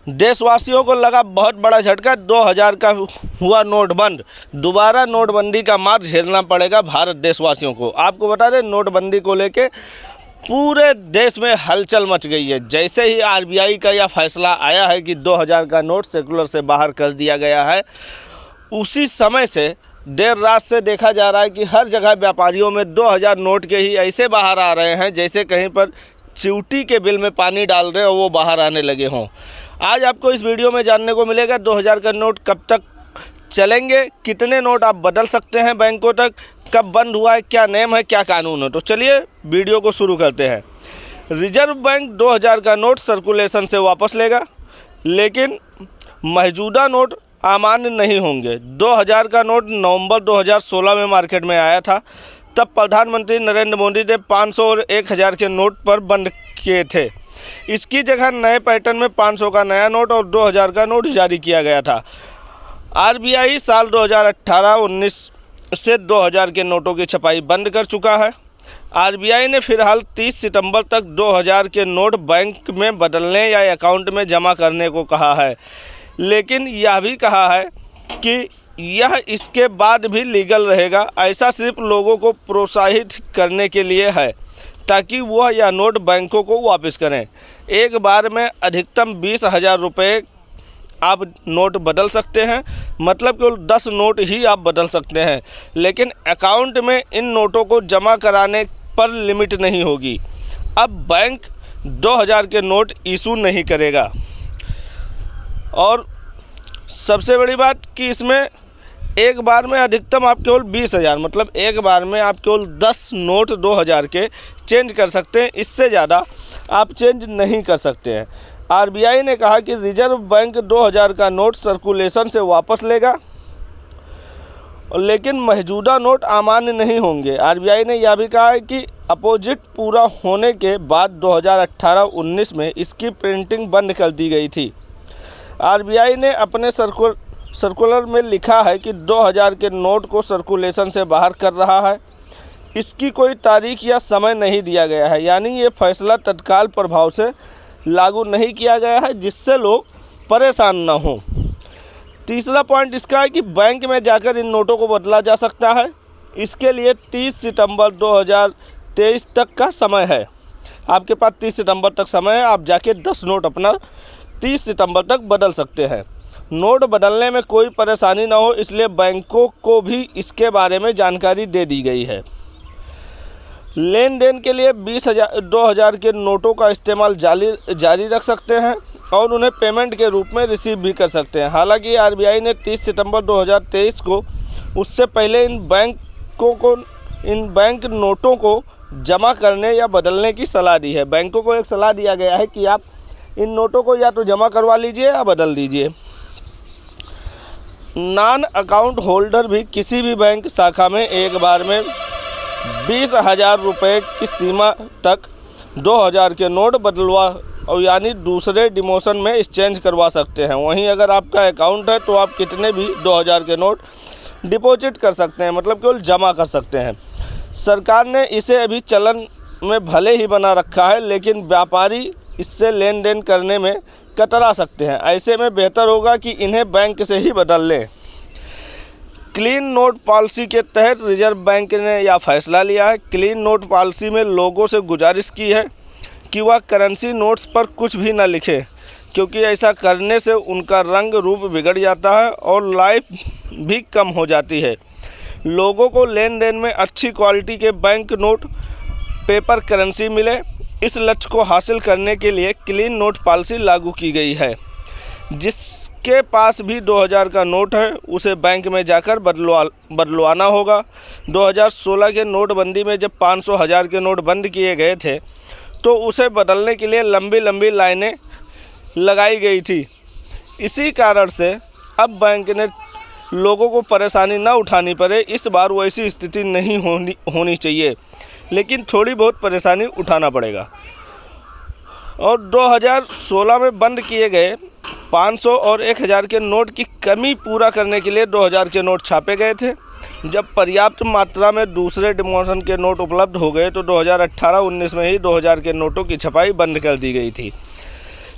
देशवासियों को लगा बहुत बड़ा झटका। 2000 का हुआ नोट बंद। दोबारा नोटबंदी का मार झेलना पड़ेगा भारत देशवासियों को। आपको बता दें, नोटबंदी को लेके पूरे देश में हलचल मच गई है। जैसे ही आरबीआई का यह फैसला आया है कि 2000 का नोट सर्कुलर से बाहर कर दिया गया है, उसी समय से देर रात से देखा जा रहा है कि हर जगह व्यापारियों में 2000 नोट के ही ऐसे बाहर आ रहे हैं जैसे कहीं पर चिवटी के बिल में पानी डाल रहे हो वो बाहर आने लगे हों। आज आपको इस वीडियो में जानने को मिलेगा 2000 का नोट कब तक चलेंगे, कितने नोट आप बदल सकते हैं बैंकों तक, कब बंद हुआ है, क्या नेम है, क्या कानून है। तो चलिए वीडियो को शुरू करते हैं। रिजर्व बैंक 2000 का नोट सर्कुलेशन से वापस लेगा, लेकिन मौजूदा नोट अमान्य नहीं होंगे। 2000 का नोट नवंबर 2016 में मार्केट में आया था। तब प्रधानमंत्री नरेंद्र मोदी ने 500 और 1000 के नोट पर बंद किए थे। इसकी जगह नए पैटर्न में 500 का नया नोट और 2000 का नोट जारी किया गया था। आरबीआई साल 2018-19 से 2000 के नोटों की छपाई बंद कर चुका है। आरबीआई ने फिलहाल 30 सितंबर तक 2000 के नोट बैंक में बदलने या अकाउंट में जमा करने को कहा है, लेकिन यह भी कहा है कि यह इसके बाद भी लीगल रहेगा। ऐसा सिर्फ लोगों को प्रोत्साहित करने के लिए है ताकि वह यह नोट बैंकों को वापस करें। एक बार में अधिकतम 20,000 रुपये आप नोट बदल सकते हैं, मतलब केवल 10 नोट ही आप बदल सकते हैं, लेकिन अकाउंट में इन नोटों को जमा कराने पर लिमिट नहीं होगी। अब बैंक 2000 के नोट इशू नहीं करेगा। और सबसे बड़ी बात कि इसमें एक बार में अधिकतम आप केवल 20,000, मतलब एक बार में आप केवल 10 नोट 2000 के चेंज कर सकते हैं, इससे ज़्यादा आप चेंज नहीं कर सकते हैं। आरबीआई ने कहा कि रिजर्व बैंक 2000 का नोट सर्कुलेशन से वापस लेगा, लेकिन मौजूदा नोट अमान्य नहीं होंगे। आरबीआई ने यह भी कहा है कि अपोजिट पूरा होने के बाद 2018-19 में इसकी प्रिंटिंग बंद कर दी गई थी। आरबीआई ने अपने सर्कुलर में लिखा है कि 2000 के नोट को सर्कुलेशन से बाहर कर रहा है। इसकी कोई तारीख या समय नहीं दिया गया है, यानी ये फैसला तत्काल प्रभाव से लागू नहीं किया गया है जिससे लोग परेशान ना हों। तीसरा पॉइंट इसका है कि बैंक में जाकर इन नोटों को बदला जा सकता है। इसके लिए 30 सितंबर 2023 तक का समय है। आपके पास 30 सितंबर तक समय है, आप जाके 10 नोट अपना 30 सितंबर तक बदल सकते हैं। नोट बदलने में कोई परेशानी ना हो, इसलिए बैंकों को भी इसके बारे में जानकारी दे दी गई है। लेन देन के लिए 2000 के नोटों का इस्तेमाल जारी रख सकते हैं और उन्हें पेमेंट के रूप में रिसीव भी कर सकते हैं। हालांकि आरबीआई ने 30 सितंबर 2023 को उससे पहले इन बैंक नोटों को जमा करने या बदलने की सलाह दी है। बैंकों को एक सलाह दिया गया है कि आप इन नोटों को या तो जमा करवा लीजिए या बदल दीजिए। नॉन अकाउंट होल्डर भी किसी भी बैंक शाखा में एक बार में 20,000 रुपये की सीमा तक 2000 के नोट बदलवा और यानी दूसरे डिमोशन में एक्सचेंज करवा सकते हैं। वहीं अगर आपका अकाउंट है तो आप कितने भी 2000 के नोट डिपॉजिट कर सकते हैं, मतलब केवल जमा कर सकते हैं। सरकार ने इसे अभी चलन में भले ही बना रखा है, लेकिन व्यापारी इससे लेन देन करने में कतरा सकते हैं। ऐसे में बेहतर होगा कि इन्हें बैंक से ही बदल लें। क्लीन नोट पॉलिसी के तहत रिजर्व बैंक ने यह फैसला लिया है। क्लीन नोट पॉलिसी में लोगों से गुजारिश की है कि वह करेंसी नोट्स पर कुछ भी न लिखें, क्योंकि ऐसा करने से उनका रंग रूप बिगड़ जाता है और लाइफ भी कम हो जाती है। लोगों को लेन देन में अच्छी क्वालिटी के बैंक नोट, पेपर करेंसी मिले, इस लक्ष्य को हासिल करने के लिए क्लीन नोट पॉलिसी लागू की गई है। जिसके पास भी 2000 का नोट है उसे बैंक में जाकर बदलवाना होगा। 2016 के नोटबंदी में जब 500, 1000 के नोट बंद किए गए थे तो उसे बदलने के लिए लंबी लंबी लाइनें लगाई गई थी। इसी कारण से अब बैंक ने लोगों को परेशानी ना उठानी पड़े, इस बार वैसी स्थिति नहीं होनी चाहिए, लेकिन थोड़ी बहुत परेशानी उठाना पड़ेगा। और 2016 में बंद किए गए 500 और 1000 के नोट की कमी पूरा करने के लिए 2000 के नोट छापे गए थे। जब पर्याप्त मात्रा में दूसरे डिमोशन के नोट उपलब्ध हो गए तो 2018-19 में ही 2000 के नोटों की छपाई बंद कर दी गई थी।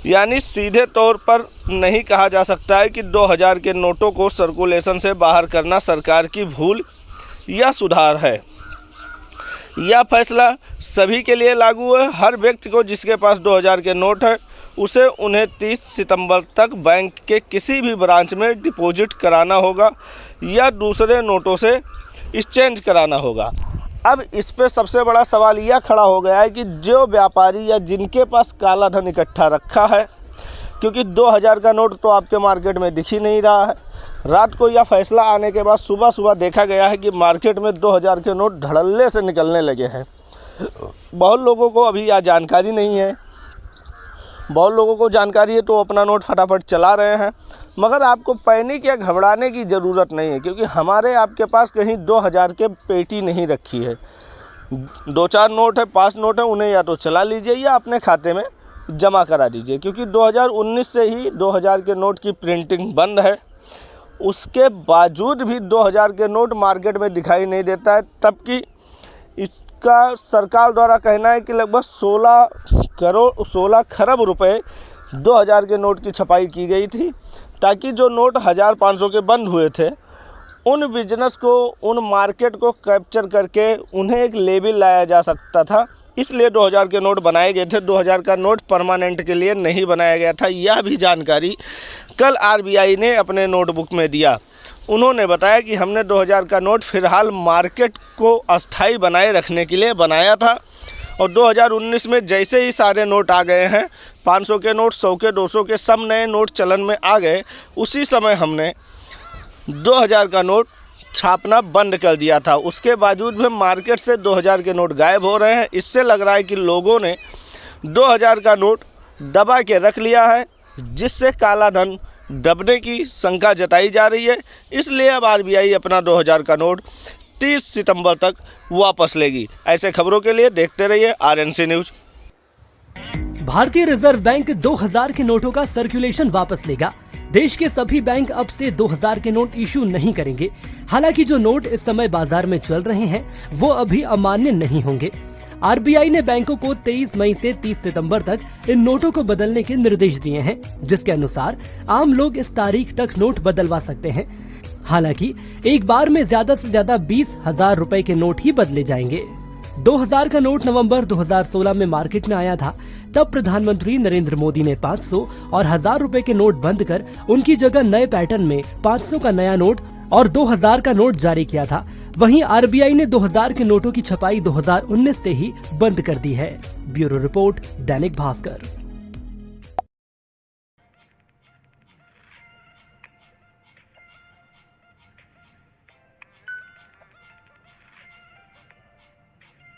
यानी सीधे तौर पर नहीं कहा जा सकता है कि 2000 के नोटों को सर्कुलेशन से बाहर करना सरकार की भूल या सुधार है। यह फैसला सभी के लिए लागू है। हर व्यक्ति को जिसके पास 2000 के नोट है उसे उन्हें 30 सितंबर तक बैंक के किसी भी ब्रांच में डिपॉजिट कराना होगा या दूसरे नोटों से एक्सचेंज कराना होगा। अब इस पे सबसे बड़ा सवाल यह खड़ा हो गया है कि जो व्यापारी या जिनके पास काला धन इकट्ठा रखा है, क्योंकि 2000 का नोट तो आपके मार्केट में दिख ही नहीं रहा है। रात को यह फैसला आने के बाद सुबह सुबह देखा गया है कि मार्केट में 2000 के नोट धड़ल्ले से निकलने लगे हैं। बहुत लोगों को अभी यह जानकारी नहीं है, बहुत लोगों को जानकारी है तो अपना नोट फटाफट चला रहे हैं। मगर आपको पैनिक या घबराने की ज़रूरत नहीं है, क्योंकि हमारे आपके पास कहीं 2000 के पेटी नहीं रखी है। 2-4 नोट है, 5 नोट है, उन्हें या तो चला लीजिए या अपने खाते में जमा करा दीजिए, क्योंकि 2019 से ही 2000 के नोट की प्रिंटिंग बंद है। उसके बावजूद भी 2000 के नोट मार्केट में दिखाई नहीं देता है, तब कि इसका सरकार द्वारा कहना है कि लगभग 16 खरब रुपए 2000 के नोट की छपाई की गई थी, ताकि जो नोट 1500 के बंद हुए थे उन बिजनेस को, उन मार्केट को कैप्चर करके उन्हें एक लेवल लाया जा सकता था। इसलिए 2000 के नोट बनाए गए थे। 2000 का नोट परमानेंट के लिए नहीं बनाया गया था। यह भी जानकारी कल RBI ने अपने नोटबुक में दिया। उन्होंने बताया कि हमने 2000 का नोट फ़िलहाल मार्केट को अस्थायी बनाए रखने के लिए बनाया था, और 2019 में जैसे ही सारे नोट आ गए हैं, 500 के नोट, 100 के, 200 के, सब नए नोट चलन में आ गए, उसी समय हमने 2000 का नोट छापना बंद कर दिया था। उसके बावजूद भी मार्केट से 2000 के नोट गायब हो रहे हैं। इससे लग रहा है कि लोगों ने 2000 का नोट दबा के रख लिया है, जिससे काला धन दबने की शंका जताई जा रही है। इसलिए अब RBI अपना 2000 का नोट 30 सितंबर तक वापस लेगी। ऐसे खबरों के लिए देखते रहिए RNC न्यूज। भारतीय रिजर्व बैंक 2000 के नोटों का सर्कुलेशन वापस लेगा। देश के सभी बैंक अब से 2000 के नोट इशू नहीं करेंगे। हालांकि जो नोट इस समय बाजार में चल रहे हैं वो अभी अमान्य नहीं होंगे। RBI ने बैंकों को 23 मई से 30 सितंबर तक इन नोटों को बदलने के निर्देश दिए हैं, जिसके अनुसार आम लोग इस तारीख तक नोट बदलवा सकते हैं। हालांकि एक बार में ज्यादा से ज्यादा 20,000 रुपए के नोट ही बदले जाएंगे। 2000 का नोट नवंबर 2016 में मार्केट में आया था। तब प्रधानमंत्री नरेंद्र मोदी ने 500 और 1000 रुपए के नोट बंद कर उनकी जगह नए पैटर्न में 500 का नया नोट और 2000 का नोट जारी किया था। वहीं RBI ने 2000 के नोटों की छपाई 2019 से ही बंद कर दी है। Bureau report, Dainik Bhaskar.